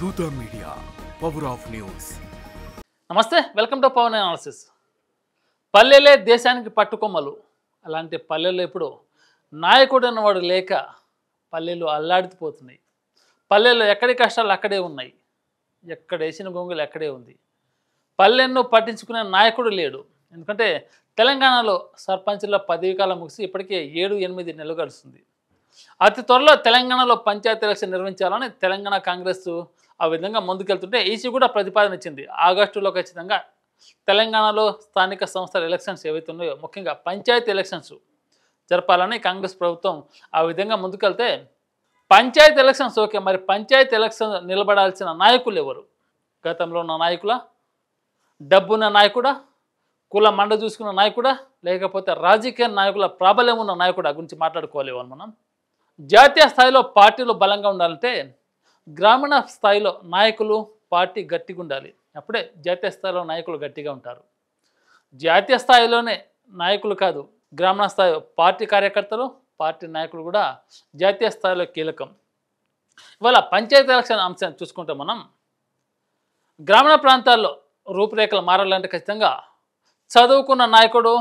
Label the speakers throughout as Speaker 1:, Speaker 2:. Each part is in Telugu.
Speaker 1: దూత మీడియా పవర్ ఆఫ్ న్యూస్.
Speaker 2: నమస్తే, వెల్కమ్ టు పవన్ అనాలిసిస్. పల్లెలే దేశానికి పట్టుకొమ్మలు. అలాంటి పల్లెల్లో ఇప్పుడు నాయకుడు అన్నవాడు లేక పల్లెలు అల్లాడిపోతున్నాయి. పల్లెల్లో ఎక్కడి కష్టాలు అక్కడే ఉన్నాయి, ఎక్కడ వేసిన గొంగులు అక్కడే ఉంది. పల్లెలను పట్టించుకునే నాయకుడు లేడు. ఎందుకంటే తెలంగాణలో సర్పంచ్ల పదవీ కాలం ముగిసి ఇప్పటికే 7-8 నెలలు గడుస్తుంది. అతి త్వరలో తెలంగాణలో పంచాయతీ ఎలక్షన్ నిర్వహించాలని తెలంగాణ కాంగ్రెస్ ఆ విధంగా ముందుకెళ్తుంటే ఈసీ కూడా ప్రతిపాదన ఇచ్చింది. ఆగస్టులో ఖచ్చితంగా తెలంగాణలో స్థానిక సంస్థల ఎలక్షన్స్ ఏవైతే ఉన్నాయో, ముఖ్యంగా పంచాయతీ ఎలక్షన్స్ జరపాలని కాంగ్రెస్ ప్రభుత్వం ఆ విధంగా ముందుకెళ్తే, పంచాయతీ ఎలక్షన్స్ ఓకే, మరి పంచాయతీ ఎలక్షన్ నిలబడాల్సిన నాయకులు ఎవరు? గతంలో ఉన్న నాయకుల, డబ్బున్న నాయకుడా, కుల మండ చూసుకున్న నాయకుడా, లేకపోతే రాజకీయ నాయకుల ప్రాబల్యం ఉన్న నాయకుడా గురించి మాట్లాడుకోవాలి. మనం జాతీయ స్థాయిలో పార్టీలు బలంగా ఉండాలంటే గ్రామీణ స్థాయిలో నాయకులు పార్టీ గట్టిగా ఉండాలి. అప్పుడే జాతీయ స్థాయిలో నాయకులు గట్టిగా ఉంటారు. జాతీయ స్థాయిలోనే నాయకులు కాదు, గ్రామీణ స్థాయి పార్టీ కార్యకర్తలు, పార్టీ నాయకులు కూడా జాతీయ స్థాయిలో కీలకం. ఇవాళ పంచాయతీ ఎలక్షన్ అంశాన్ని చూసుకుంటే మనం గ్రామీణ ప్రాంతాల్లో రూపురేఖలు మారాలంటే ఖచ్చితంగా చదువుకున్న నాయకుడు,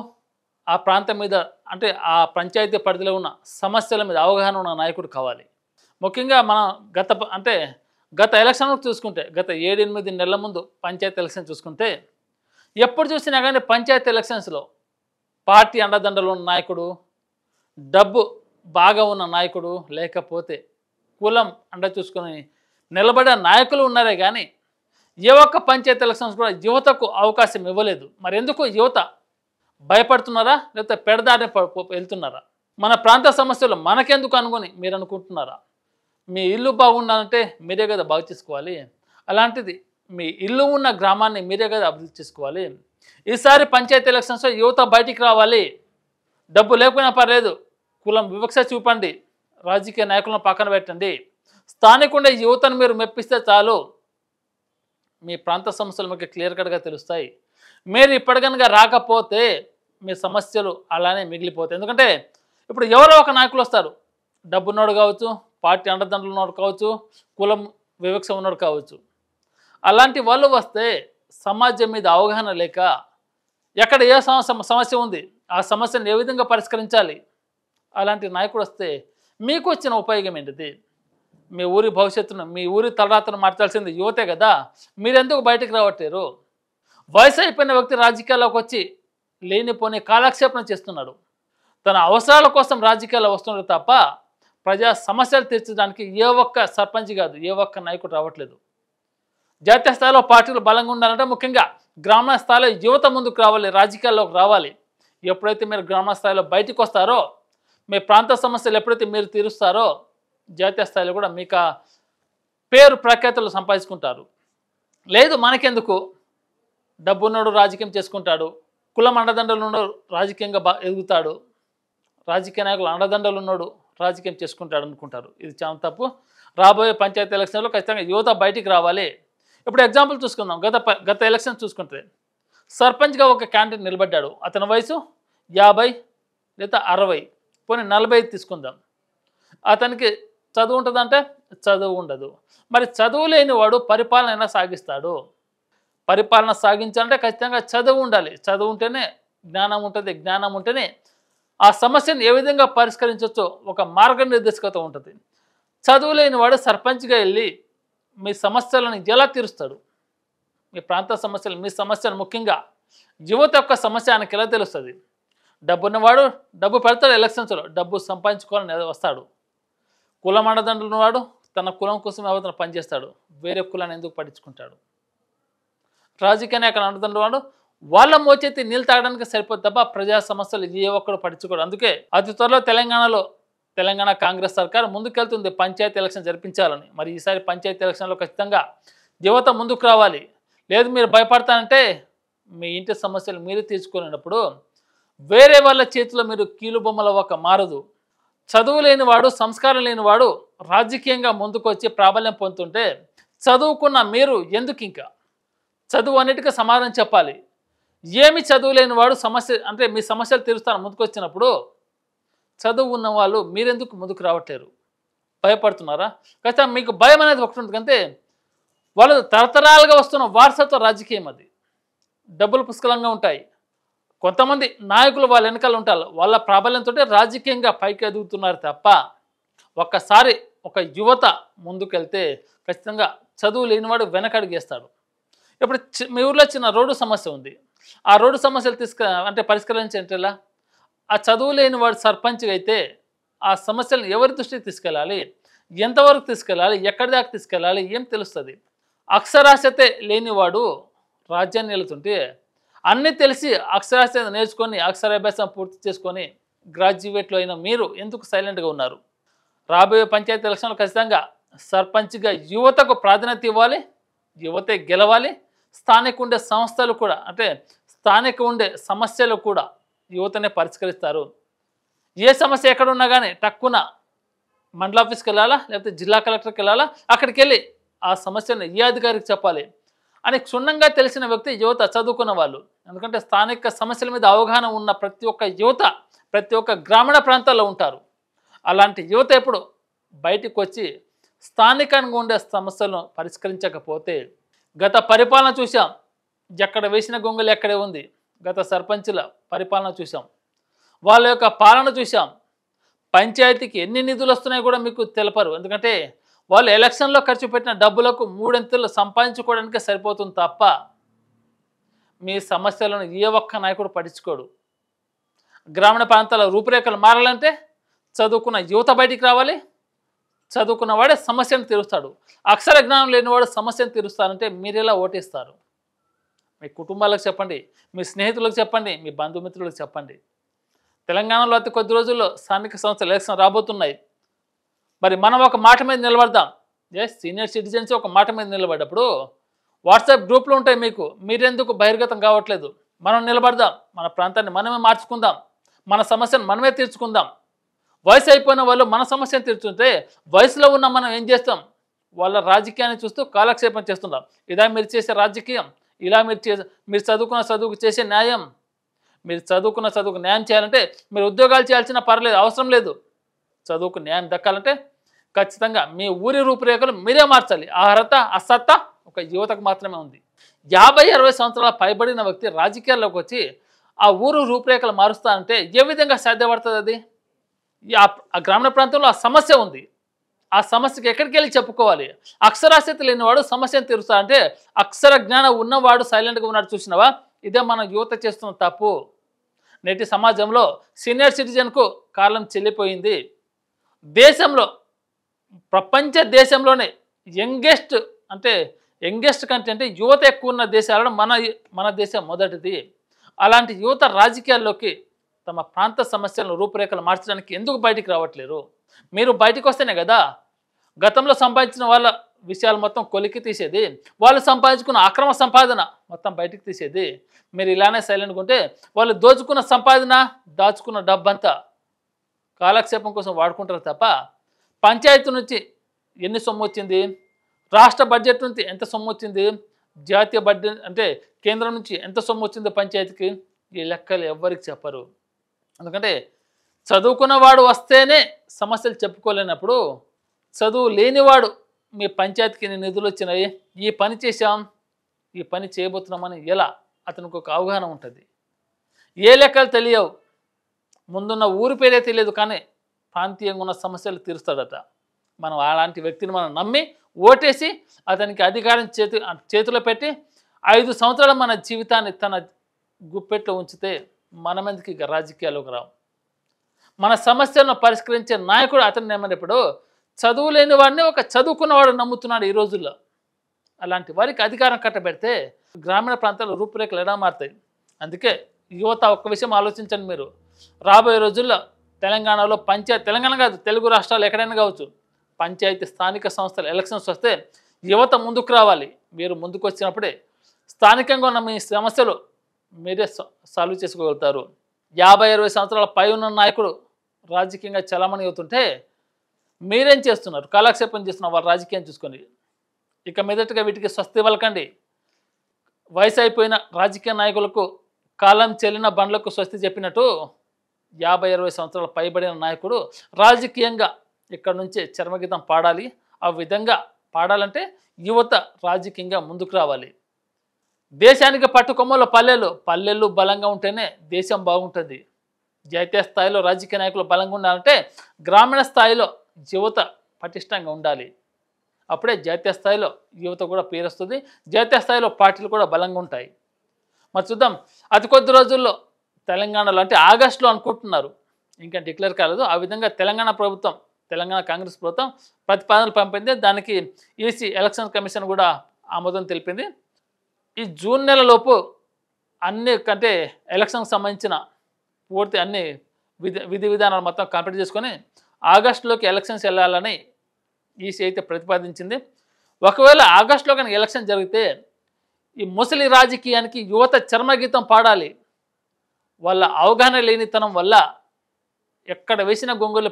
Speaker 2: ఆ ప్రాంతం మీద అంటే ఆ పంచాయతీ పరిధిలో ఉన్న సమస్యల మీద అవగాహన ఉన్న నాయకుడు కావాలి. ముఖ్యంగా మనం గత ఎలక్షన్లు చూసుకుంటే, గత 7-8 నెలల ముందు పంచాయతీ ఎలక్షన్ చూసుకుంటే, ఎప్పుడు చూసినా కానీ పంచాయతీ ఎలక్షన్స్లో పార్టీ అండదండలు ఉన్న నాయకుడు, డబ్బు బాగా ఉన్న నాయకుడు, లేకపోతే కులం అండ చూసుకొని నిలబడే నాయకులు ఉన్నారే కానీ ఏ ఒక్క పంచాయతీ ఎలక్షన్స్ కూడా యువతకు అవకాశం ఇవ్వలేదు. మరి ఎందుకు యువత భయపడుతున్నారా, లేకపోతే పెడదారిని వెళ్తున్నారా? మన ప్రాంత సమస్యలు మనకెందుకు అనుకొని మీరు అనుకుంటున్నారా? మీ ఇల్లు బాగుండాలంటే మీరే కదా బాగు చేసుకోవాలి. అలాంటిది మీ ఇల్లు ఉన్న గ్రామాన్ని మీరే కదా అభివృద్ధి చేసుకోవాలి. ఈసారి పంచాయతీ ఎలక్షన్స్లో యువత బయటికి రావాలి. డబ్బు లేకపోయినా పర్లేదు, కులం వివక్ష చూపండి, రాజకీయ నాయకులను పక్కన పెట్టండి, స్థానికుండే యువతను మీరు మెప్పిస్తే చాలు, మీ ప్రాంత సమస్యలు మీకు క్లియర్ కట్గా తెలుస్తాయి. మీరు ఇప్పటికనగా రాకపోతే మీ సమస్యలు అలానే మిగిలిపోతాయి. ఎందుకంటే ఇప్పుడు ఎవరో ఒక నాయకులు వస్తారు, డబ్బున్నోడు కావచ్చు, పార్టీ అండదండలు ఉన్నోడు కావచ్చు, కులం వివక్ష ఉన్నోడు కావచ్చు. అలాంటి వాళ్ళు వస్తే సమాజం మీద అవగాహన లేక, ఎక్కడ ఏ సమస్య ఉంది, ఆ సమస్యను ఏ విధంగా పరిష్కరించాలి, అలాంటి నాయకుడు వస్తే మీకు వచ్చిన ఉపయోగం ఏంటిది? మీ ఊరి భవిష్యత్తును, మీ ఊరి తలరాతను మార్చాల్సింది యువతే కదా. మీరెందుకు బయటకు రావట్లేరు? వయసు అయిపోయిన వ్యక్తి రాజకీయాల్లోకి వచ్చి లేనిపోని కాలక్షేపణ చేస్తున్నాడు. తన అవసరాల కోసం రాజకీయాల్లో వస్తున్నాడు తప్ప ప్రజా సమస్యలు తీర్చడానికి ఏ ఒక్క సర్పంచ్ కాదు, ఏ ఒక్క నాయకుడు రావట్లేదు. జాతీయ స్థాయిలో పార్టీలు బలంగా ఉండాలంటే ముఖ్యంగా గ్రామీణ స్థాయిలో యువత ముందుకు రావాలి, రాజకీయాల్లోకి రావాలి. ఎప్పుడైతే మీరు గ్రామీణ స్థాయిలో బయటకు వస్తారో, మీ ప్రాంత సమస్యలు ఎప్పుడైతే మీరు తీరుస్తారో, జాతీయ స్థాయిలో కూడా మీకు పేరు ప్రఖ్యాతులు సంపాదించుకుంటారు. లేదు మనకెందుకు, డబ్బున్నోడు రాజకీయం చేసుకుంటాడు, కులం అండదండలు ఉన్నోడు రాజకీయంగా ఎదుగుతాడు, రాజకీయ నాయకులు అండదండలు ఉన్నోడు రాజకీయం చేసుకుంటాడు అనుకుంటారు. ఇది చాలా తప్పు. రాబోయే పంచాయతీ ఎలక్షన్లో ఖచ్చితంగా యువత బయటికి రావాలి. ఇప్పుడు ఎగ్జాంపుల్ చూసుకుందాం. గత ఎలక్షన్ చూసుకుంటే సర్పంచ్గా ఒక క్యాండిడేట్ నిలబడ్డాడు. అతని వయసు 50 లేదా 60, పోనీ 40 తీసుకుందాం. అతనికి చదువు ఉంటుందంటే చదువు ఉండదు. మరి చదువు లేని వాడు పరిపాలన ఎలా సాగిస్తాడు? పరిపాలన సాగించాలంటే ఖచ్చితంగా చదువు ఉండాలి. చదువు ఉంటేనే జ్ఞానం ఉంటుంది, జ్ఞానం ఉంటేనే ఆ సమస్యను ఏ విధంగా పరిష్కరించవచ్చో ఒక మార్గనిర్దేశకత ఉంటుంది. చదువు లేని వాడు సర్పంచ్గా వెళ్ళి మీ సమస్యలను ఎలా తీరుస్తాడు? మీ ప్రాంత సమస్యలు, మీ సమస్యలు ముఖ్యంగా యువత యొక్క సమస్య ఆయనకి ఎలా తెలుస్తుంది? డబ్బున్నవాడు డబ్బు పెడతాడు, ఎలక్షన్స్లో డబ్బు సంపాదించుకోవాలని వస్తాడు. కులం అండదండలు ఉన్నవాడు తన కులం కోసం ఎవరైనా పనిచేస్తాడు, వేరే కులాన్ని ఎందుకు పట్టించుకుంటాడు? రాజకీయ నాయకులు అండదండలు వాడు వాళ్ళ మోచేతి నీళ్ళు తాగడానికి సరిపోతుంది తప్ప ప్రజా సమస్యలు ఏ ఒక్కడు పట్టించుకోడు. అందుకే అతి త్వరలో తెలంగాణ కాంగ్రెస్ సర్కార్ ముందుకెళ్తుంది పంచాయతీ ఎలక్షన్ జరిపించాలని. మరి ఈసారి పంచాయతీ ఎలక్షన్లో ఖచ్చితంగా యువత ముందుకు రావాలి. లేదు మీరు భయపడతానంటే మీ ఇంటి సమస్యలు మీరు తీర్చుకునేటప్పుడు వేరే వాళ్ళ చేతిలో మీరు కీలుబొమ్మల ఒక మారదు. చదువు లేనివాడు, సంస్కారం లేనివాడు రాజకీయంగా ముందుకు వచ్చి ప్రాబల్యం పొందుతుంటే చదువుకున్న మీరు ఎందుకు ఇంకా? చదువు అన్నిటికీ సమాధానం చెప్పాలి. ఏమి చదువు లేనివాడు సమస్య అంటే మీ సమస్యలు తీరుస్తాను ముందుకు వచ్చినప్పుడు చదువు ఉన్న వాళ్ళు మీరెందుకు ముందుకు రావట్లేరు? భయపడుతున్నారా? ఖచ్చితంగా మీకు భయం అనేది ఒకటి ఉంటుంది. కంటే వాళ్ళు తరతరాలుగా వస్తున్న వారసత్వ రాజకీయం అది. డబ్బులు పుష్కలంగా ఉంటాయి. కొంతమంది నాయకులు వాళ్ళ వెనకాల ఉంటారు. వాళ్ళ ప్రాబల్యంతో రాజకీయంగా పైకి ఎదుగుతున్నారు తప్ప ఒక్కసారి ఒక యువత ముందుకెళ్తే ఖచ్చితంగా చదువు లేనివాడు వెనకడుగేస్తాడు. ఇప్పుడు మీ ఊర్లో చిన్న రోడ్డు సమస్య ఉంది. ఆ రోడ్డు సమస్యలు అంటే పరిష్కరించేంటే ఎలా? ఆ చదువు లేని వాడు సర్పంచ్గా అయితే ఆ సమస్యలను ఎవరి దృష్టికి తీసుకెళ్ళాలి, ఎంతవరకు తీసుకెళ్ళాలి, ఎక్కడి దాకా తీసుకెళ్ళాలి, ఏం తెలుస్తుంది? అక్షరాస్యతే లేనివాడు రాజ్యాన్ని వెళుతుంటే అన్నీ తెలిసి అక్షరాస్యత నేర్చుకొని అక్షరాభ్యాసం పూర్తి చేసుకొని గ్రాడ్యుయేట్లు అయిన మీరు ఎందుకు సైలెంట్గా ఉన్నారు? రాబోయే పంచాయతీ ఎలక్షన్లు ఖచ్చితంగా సర్పంచ్గా యువతకు ప్రాధాన్యత ఇవ్వాలి, యువతే గెలవాలి. స్థానిక ఉండే సంస్థలు కూడా అంటే స్థానిక ఉండే సమస్యలు కూడా యువతనే పరిష్కరిస్తారు. ఏ సమస్య ఎక్కడ ఉన్నా కానీ టక్కున మండల ఆఫీస్కి వెళ్ళాలా, లేకపోతే జిల్లా కలెక్టర్కి వెళ్ళాలా, అక్కడికి వెళ్ళి ఆ సమస్యను ఏ అధికారికి చెప్పాలి అని క్షుణ్ణంగా తెలిసిన వ్యక్తి యువత, చదువుకున్న వాళ్ళు. ఎందుకంటే స్థానిక సమస్యల మీద అవగాహన ఉన్న ప్రతి ఒక్క యువత ప్రతి ఒక్క గ్రామీణ ప్రాంతాల్లో ఉంటారు. అలాంటి యువత ఎప్పుడు బయటికి వచ్చి స్థానికంగా ఉండే సమస్యలను పరిష్కరించకపోతే గత పరిపాలన చూసాం, ఎక్కడ వేసిన గొంగలు ఎక్కడే ఉంది. గత సర్పంచుల పరిపాలన చూసాం, వాళ్ళ యొక్క పాలన చూసాం. పంచాయతీకి ఎన్ని నిధులు వస్తున్నాయో కూడా మీకు తెలపరు. ఎందుకంటే వాళ్ళు ఎలక్షన్లో ఖర్చు పెట్టిన డబ్బులకు మూడింతలు సంపాదించుకోవడానికే సరిపోతుంది తప్ప మీ సమస్యలను ఏ ఒక్క నాయకుడు పట్టించుకోడు. గ్రామీణ ప్రాంతాల రూపురేఖలు మారాలంటే చదువుకున్న యువత బయటికి రావాలి. చదువుకున్న వాడే సమస్యను తీరుస్తాడు. అక్షర జ్ఞానం లేనివాడు సమస్యను తీరుస్తారంటే మీరు ఎలా ఓటేస్తారు? మీ కుటుంబాలకు చెప్పండి, మీ స్నేహితులకు చెప్పండి, మీ బంధుమిత్రులకు చెప్పండి. తెలంగాణలో అతి కొద్ది రోజుల్లో స్థానిక సంస్థల ఎలక్షన్ రాబోతున్నాయి. మరి మనం ఒక మాట మీద నిలబడదాం. సీనియర్ సిటిజన్స్ ఒక మాట మీద నిలబడ్డప్పుడు వాట్సాప్ గ్రూప్లు ఉంటాయి మీకు, మీరెందుకు బహిర్గతం కావట్లేదు? మనం నిలబడదాం, మన ప్రాంతాన్ని మనమే మార్చుకుందాం, మన సమస్యను మనమే తీర్చుకుందాం. వయసు అయిపోయిన వాళ్ళు మన సమస్యను తీర్చుంటే వయసులో ఉన్న మనం ఏం చేస్తాం? వాళ్ళ రాజకీయాన్ని చూస్తూ కాలక్షేపం చేస్తున్నాం. ఇదా మీరు చేసే రాజకీయం? ఇలా మీరు చదువుకున్న చదువుకు చేసే న్యాయం? మీరు చదువుకున్న చదువుకు న్యాయం చేయాలంటే మీరు ఉద్యోగాలు చేయాల్సిన పర్లేదు, అవసరం లేదు. చదువుకు న్యాయం దక్కాలంటే ఖచ్చితంగా మీ ఊరి రూపురేఖలు మీరే మార్చాలి. ఆ అర్హత ఆ సత్తా ఒక యువతకు మాత్రమే ఉంది. 50-60 సంవత్సరాల పైబడిన వ్యక్తి రాజకీయాల్లోకి వచ్చి ఆ ఊరు రూపురేఖలు మారుస్తా అంటే ఏ విధంగా సాధ్యపడుతుంది? అది ఆ గ్రామీణ ప్రాంతంలో ఆ సమస్య ఉంది. ఆ సమస్యకి ఎక్కడికి వెళ్ళి చెప్పుకోవాలి? అక్షరాస్యత లేనివాడు సమస్యను తీరుస్తా అంటే అక్షర జ్ఞానం ఉన్నవాడు సైలెంట్గా ఉన్నాడు. చూసినావా? ఇదే మన యువత చేస్తున్న తప్పు. నేటి సమాజంలో సీనియర్ సిటిజన్కు కాలం చెల్లిపోయింది. దేశంలో ప్రపంచ దేశంలోనే యంగెస్ట్ కంటే యువత ఎక్కువ ఉన్న దేశాలలో మన దేశం మొదటిది. అలాంటి యువత రాజకీయాల్లోకి తమ ప్రాంత సమస్యలను రూపురేఖలు మార్చడానికి ఎందుకు బయటికి రావట్లేరు? మీరు బయటకు వస్తేనే కదా గతంలో సంపాదించిన వాళ్ళ విషయాలు మొత్తం కొలికి తీసేది, వాళ్ళు సంపాదించుకున్న అక్రమ సంపాదన మొత్తం బయటికి తీసేది. మీరు ఇలానే సైలెంట్గా ఉంటే వాళ్ళు దోచుకున్న సంపాదన, దాచుకున్న డబ్బంతా కాలక్షేపం కోసం వాడుకుంటారు తప్ప పంచాయతీ నుంచి ఎన్ని సొమ్ము వచ్చింది, రాష్ట్ర బడ్జెట్ నుంచి ఎంత సొమ్ము వచ్చింది, జాతీయ బడ్జెట్ అంటే కేంద్రం నుంచి ఎంత సొమ్ము వచ్చిందో పంచాయతీకి ఈ లెక్కలు ఎవ్వరికి చెప్పరు. ఎందుకంటే చదువుకున్నవాడు వస్తేనే సమస్యలు చెప్పుకోలేనప్పుడు చదువు లేనివాడు మీ పంచాయతీకి నిధులు వచ్చినాయి, ఈ పని చేశాం, ఈ పని చేయబోతున్నామని ఎలా అతనికి ఒక అవగాహన ఉంటుంది? ఏ లెక్కలు తెలియవు, ముందున్న ఊరి పేరే తెలియదు, కానీ ప్రాంతీయంగా ఉన్న సమస్యలు తీరుస్తాడట. మనం అలాంటి వ్యక్తిని మనం నమ్మి ఓటేసి అతనికి అధికారం చేతిలో పెట్టి 5 సంవత్సరాలు మన జీవితాన్ని తన గుప్పెట్లో ఉంచితే మనమెందుకు ఇక రాజకీయాల్లోకి రావు? మన సమస్యలను పరిష్కరించే నాయకుడు అతను నేమన్నప్పుడు చదువు లేని వాడిని ఒక చదువుకున్నవాడు నమ్ముతున్నాడు ఈ రోజుల్లో. అలాంటి వారికి అధికారం కట్టబెడితే గ్రామీణ ప్రాంతాల్లో రూపురేఖలు ఎలా మారుతాయి? అందుకే యువత ఒక్క విషయం ఆలోచించండి. మీరు రాబోయే రోజుల్లో తెలంగాణలో తెలంగాణ కాదు, తెలుగు రాష్ట్రాలు ఎక్కడైనా కావచ్చు, పంచాయతీ స్థానిక సంస్థల ఎలక్షన్స్ వస్తే యువత ముందుకు రావాలి. మీరు ముందుకు వచ్చినప్పుడే స్థానికంగా ఉన్న మీ సమస్యలు మీరే సాల్వ్ చేసుకోగలుగుతారు. 50-60 సంవత్సరాల పై ఉన్న నాయకుడు రాజకీయంగా చలామణి అవుతుంటే మీరేం చేస్తున్నారు? కాలక్షేపం చేస్తున్నారు వాళ్ళ రాజకీయం చూసుకొని. ఇక మీదటగా వీటికి స్వస్తి పలకండి. వయసు అయిపోయిన రాజకీయ నాయకులకు కాలం చెల్లిన బండ్లకు స్వస్తి చెప్పినట్టు 50-60 సంవత్సరాల పైబడిన నాయకుడు రాజకీయంగా ఇక్కడ నుంచే చర్మగీతం పాడాలి. ఆ విధంగా పాడాలంటే యువత రాజకీయంగా ముందుకు రావాలి. దేశానికి పట్టుకొమ్మల పల్లెలు బలంగా ఉంటేనే దేశం బాగుంటుంది. జాతీయ స్థాయిలో రాజకీయ నాయకులు బలంగా ఉండాలంటే గ్రామీణ స్థాయిలో యువత పటిష్టంగా ఉండాలి. అప్పుడే జాతీయ స్థాయిలో యువత కూడా పేరొస్తుంది. జాతీయ స్థాయిలో పార్టీలు కూడా బలంగా ఉంటాయి. మరి చూద్దాం, అతి కొద్ది రోజుల్లో తెలంగాణలో అంటే ఆగస్టులో అనుకుంటున్నారు, ఇంకా డిక్లేర్ కాలేదు. ఆ విధంగా తెలంగాణ కాంగ్రెస్ ప్రభుత్వం ప్రతిపాదనలు పంపింది. దానికి ఈసీ ఎలక్షన్ కమిషన్ కూడా ఆమోదం తెలిపింది. ఈ జూన్ నెలలోపు అంటే ఎలక్షన్కి సంబంధించిన పూర్తి అన్ని విధి విధానాలు మొత్తం కంప్లీట్ చేసుకొని ఆగస్టులోకి ఎలక్షన్స్ వెళ్ళాలని ఈసీ అయితే ప్రతిపాదించింది. ఒకవేళ ఆగస్టులో కనుక ఎలక్షన్ జరిగితే ఈ ముసలి రాజకీయానికి యువత చర్మగీతం పాడాలి. వాళ్ళ అవగాహన లేనితనం వల్ల ఎక్కడ వేసిన గొంగులు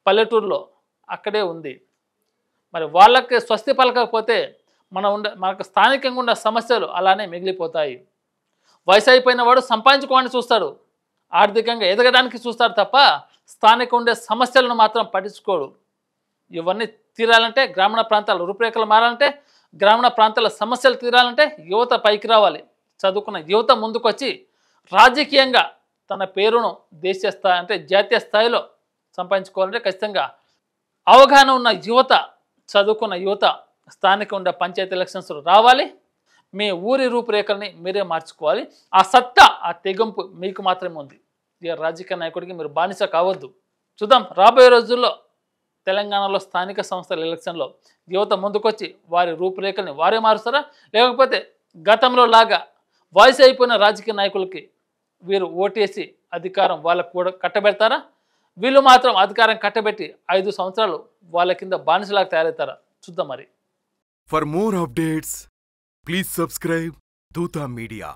Speaker 2: పల్లెటూరులో అక్కడే ఉంది. మరి వాళ్ళకి స్వస్తి పలకకపోతే మనకు స్థానికంగా ఉన్న సమస్యలు అలానే మిగిలిపోతాయి. వయసు అయిపోయిన వాడు సంపాదించుకోవాలని చూస్తాడు, ఆర్థికంగా ఎదగడానికి చూస్తాడు తప్ప స్థానిక ఉండే సమస్యలను మాత్రం పట్టించుకోడు. ఇవన్నీ తీరాలంటే, గ్రామీణ ప్రాంతాల రూపురేఖలు మారాలంటే, గ్రామీణ ప్రాంతాల సమస్యలు తీరాలంటే యువత పైకి రావాలి. చదువుకున్న యువత ముందుకొచ్చి రాజకీయంగా తన పేరును దేశీయ స్థాయి అంటే జాతీయ స్థాయిలో సంపాదించుకోవాలంటే ఖచ్చితంగా అవగాహన ఉన్న యువత, చదువుకున్న యువత స్థానిక ఉండే పంచాయతీ ఎలక్షన్స్ రావాలి. మీ ఊరి రూపురేఖల్ని మీరే మార్చుకోవాలి. ఆ సత్తా, ఆ తెగింపు మీకు మాత్రమే ఉంది. ఇక రాజకీయ నాయకుడికి మీరు బానిస కావద్దు. చూద్దాం, రాబోయే రోజుల్లో తెలంగాణలో స్థానిక సంస్థల ఎలక్షన్లో యువత ముందుకొచ్చి వారి రూపురేఖల్ని వారే మారుస్తారా, లేకపోతే గతంలో లాగా వయసు అయిపోయిన రాజకీయ నాయకులకి వీరు ఓటేసి అధికారం వాళ్ళకు కూడా కట్టబెడతారా, వీళ్ళు మాత్రం అధికారం కట్టబెట్టి 5 సంవత్సరాలు వాళ్ళ కింద బానిసలాగా తయారవుతారా? చూద్దాం మరి.
Speaker 1: For more updates, please subscribe Dutta Media.